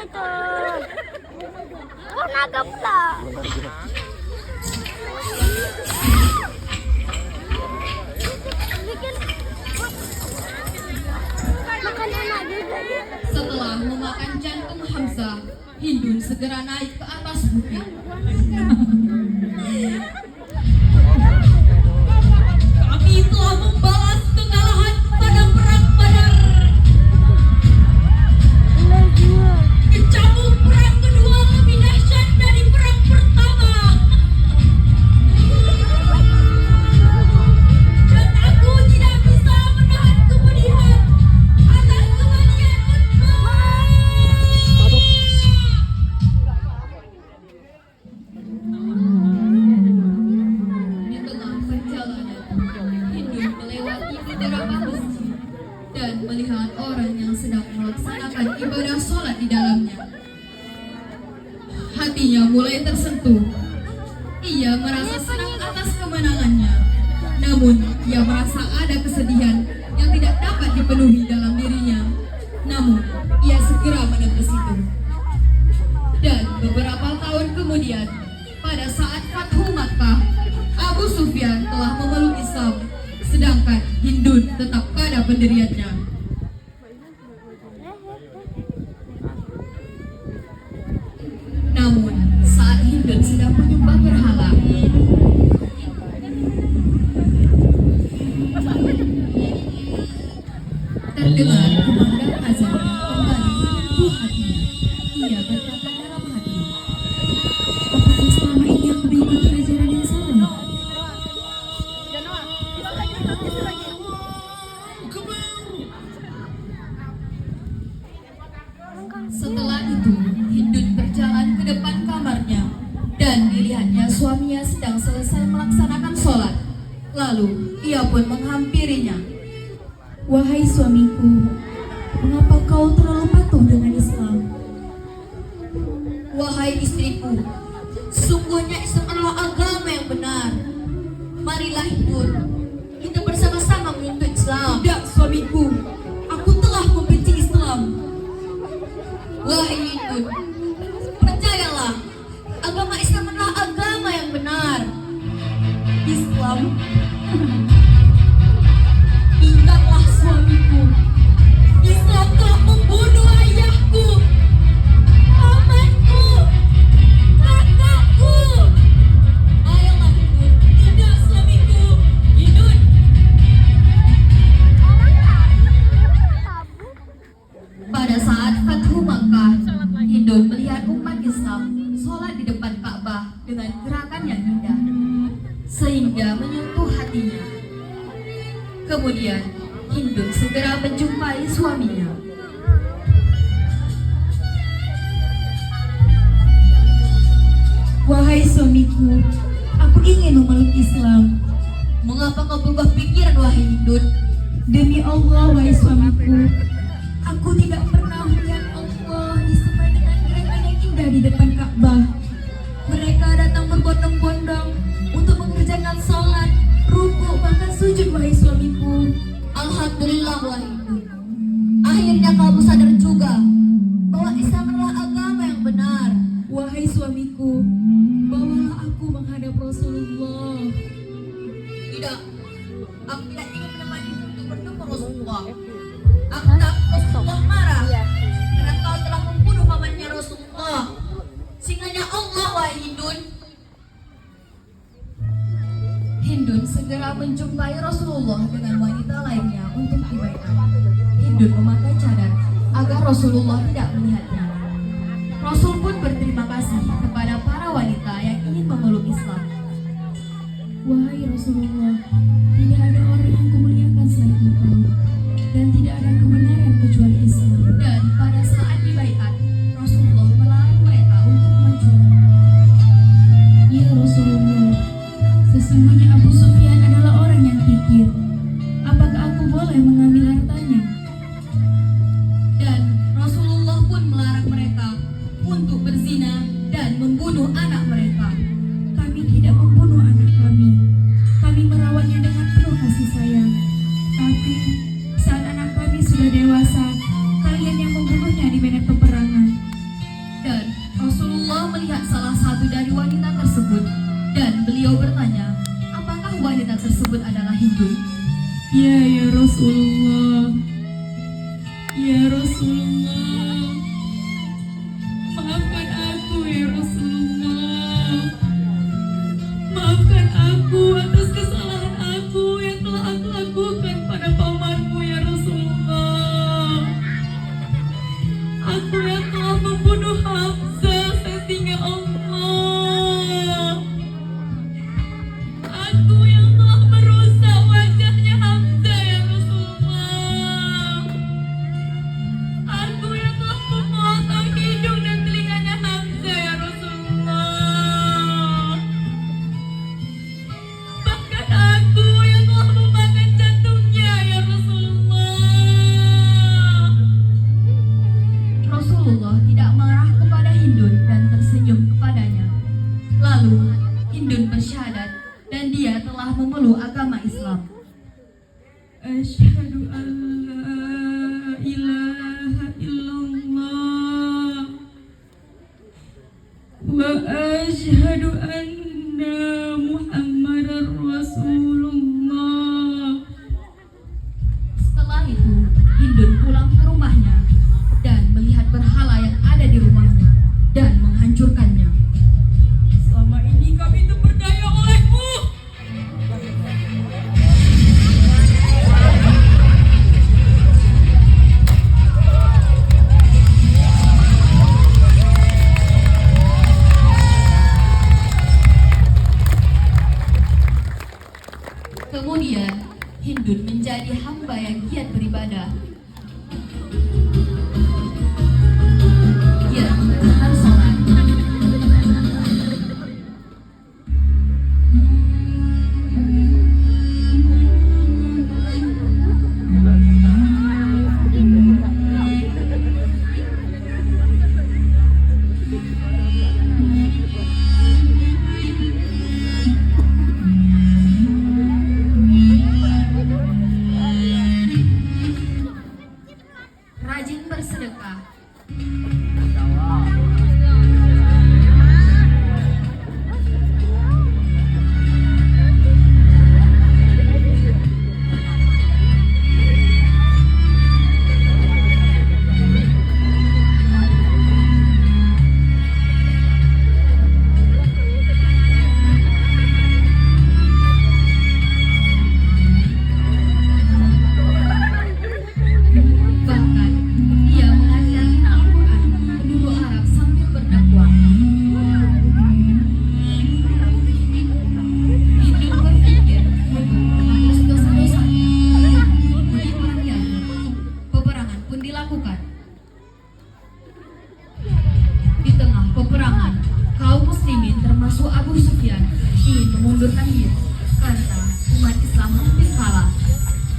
itu. Warna gemblang. Bikin makan enak juga ya. Setelah memakan jantung Hamzah, Hindun segera naik ke atas bukit. Kami telah membalas kekalahan pada perang Badar. Kecambuk perang kedua lebih dahsyat dari perang pertama. Dan aku tidak bisa menahan kepedihan atas kematian Utbah. Di tengah perjalanan, Hindun melewati beberapa masjid dan melihat orang yang sedang melaksanakan ibadah sholat di dalamnya. Hatinya mulai tersentuh. Ia merasa senang atas kemenangannya. Namun, ia merasa ada kesedihan yang tidak dapat dipenuhi dalam dirinya. Namun, ia segera menepis itu. Dan beberapa tahun kemudian, pada saat Fathu Makkah, Abu Sufyan telah memeluk Islam, sedangkan Hindun tetap pada pendiriannya. Namun, saat Hindun sedang menyembah berhala, terdengar kumandang azan yang kembali menyentuh hatinya. Ia berkata dalam hati, apakah selama ini aku mengikuti ajaran yang salah? Setelah itu, Hindun berjalan ke depan kamarnya dan dilihatnya suaminya sedang selesai melaksanakan sholat. Lalu, ia pun menghampirinya. Wahai suamiku, mengapa kau terlalu patuh dengan Islam? Wahai istriku, sesungguhnya Islam adalah agama yang benar. Marilah Hindun, kita bersama-sama menuntut Islam. Tidak, suamiku, aku telah membenci Islam. Wahai Hindun, percayalah, agama Islam adalah agama yang benar. Islam? Ingatlah suamiku, Islam telah membunuh ayahku, pamanku, kakakku. Ayolah Hindun. Tidak, suamiku. Hindun. Pada saat Fathu Makkah, Hindun melihat umat Islam sholat di depan Ka'bah dengan gerakan yang indah, sehingga menyentuh hatinya. Kemudian, Hindun segera menjumpai suaminya. Wahai suamiku, aku ingin memeluk Islam. Mengapa kau berubah pikiran, wahai Hindun? Demi Allah, wahai suamiku, aku tidak pernah melihat Allah disertai dengan gerakan yang indah di depan Ka'bah. Mereka datang berbondong-bondong untuk mengerjakan sholat, ruku, bahkan sujud, wahai suamiku. Alhamdulillah, wahai Hindun. Akhirnya kamu sadar juga bahwa Islam adalah agama yang benar. Wahai suamiku, bawalah aku menghadap Rasulullah. Tidak, aku tidak ingin menemani untuk bertemu Rasulullah. Aku takut Rasulullah marah karena kau telah membunuh pamannya Rasulullah. Singanya Allah, wahai Hindun. Hindun segera menjumpai Rasulullah dengan wanita lainnya untuk dibaiat. Hindun memakai cadar agar Rasulullah tidak melihatnya. Rasul pun berterima kasih kepada para wanita yang ingin memeluk Islam. Wahai Rasulullah, tidak ada orang yang kumuliakan selain engkau, dan tidak ada kebenaran kecuali Islam. Dan pada saat dibaiat, Rasulullah melarang mereka untuk maju. Ya Rasulullah, sesungguhnya Abu Sufyan adalah orang yang kikir. Apakah aku boleh mengambil hartanya? Dan Rasulullah pun melarang mereka untuk berzina dan membunuh anak mereka. Kami tidak membunuh anak kami. Kami merawatnya dengan penuh kasih sayang. Tapi saat anak kami sudah dewasa, Rasulullah, ya Rasulullah, maafkan aku ya Rasulullah, maafkan aku atas kesalahan aku yang telah aku lakukan pada pamanmu ya Rasulullah. Aku yang telah membunuh Hamzah sehingga Allah. Aku yang telah merusak wajahnya Hamzah ya Rasulullah. Aku yang telah memotong hidung dan telinganya Hamzah ya Rasulullah. Bahkan aku yang telah memakan jantungnya ya Rasulullah. Rasulullah tidak marah kepada Hindun dan tersenyum kepadanya. Lalu Hindun bersyahadat dan dia telah memeluk agama Islam. Asyhadu an la ilaha illallah wa asyhadu anna Muhammadar Rasulullah. Setelah itu, Hindun pulang ke rumahnya dan melihat berhala yang ada di rumahnya dan menghancurkannya. Selama ini kami terperdaya olehmu. Kemudian Hindun menjadi hamba yang giat beribadah. Giat menunaikan sholat. Rajin bersedekah. Bahkan ia mengajarkan Al-Quran penduduk Arab sambil berdakwah. Hindun berpikir untuk menghapus dosa-dosa. Di perang peperangan pun dilakukan. Di tengah peperangan, kaum muslimin termasuk Abu Sufyan ingin memundurkan diri karena umat Islam hampir kalah.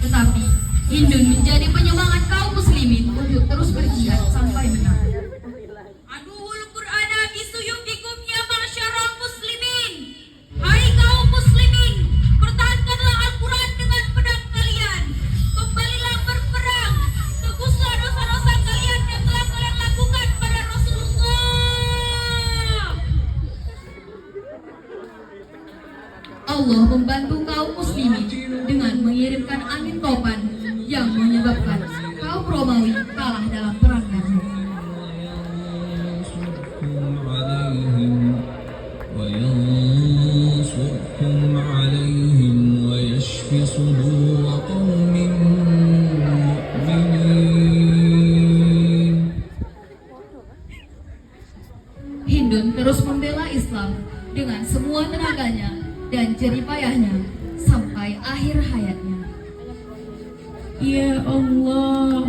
Tetapi Hindun menjadi penyemangat kaum muslimin untuk terus berjihad sampai menang. Aduhul Qur'ana bisuyufikum ya ma'syarul muslimin. Hai kaum muslimin, pertahankanlah Al-Quran dengan pedang kalian. Kembalilah berperang. Tebuslah dosa-dosa kalian yang telah kalian lakukan pada Rasulullah. Allah membantu kaum muslimin dengan mengirimkan angin topan yang menyebabkan kaum Romawi kalah dalam perang Yarmouk. وينصركم عليهم ويشفي صدور قوم مؤمنين. Hindun terus membela Islam dengan semua tenaganya dan jeripayahnya sampai akhir hayatnya. Ya Allah,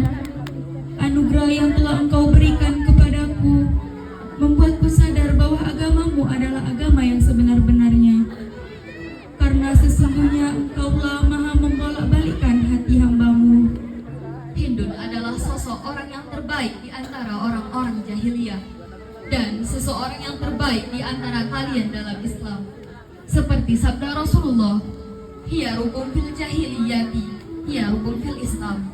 anugerah yang telah Engkau berikan kepadaku membuatku sadar bahwa agamamu adalah agama yang sebenar-benarnya. Karena sesungguhnya Engkaulah Maha membolak-balikkan hati hamba-Mu. Hindun adalah sosok orang yang terbaik di antara orang-orang jahiliyah dan seseorang yang terbaik di antara kalian dalam Islam. Seperti sabda Rasulullah, "Hiya rukum fil jahiliyati, hiya rukum fil Islam."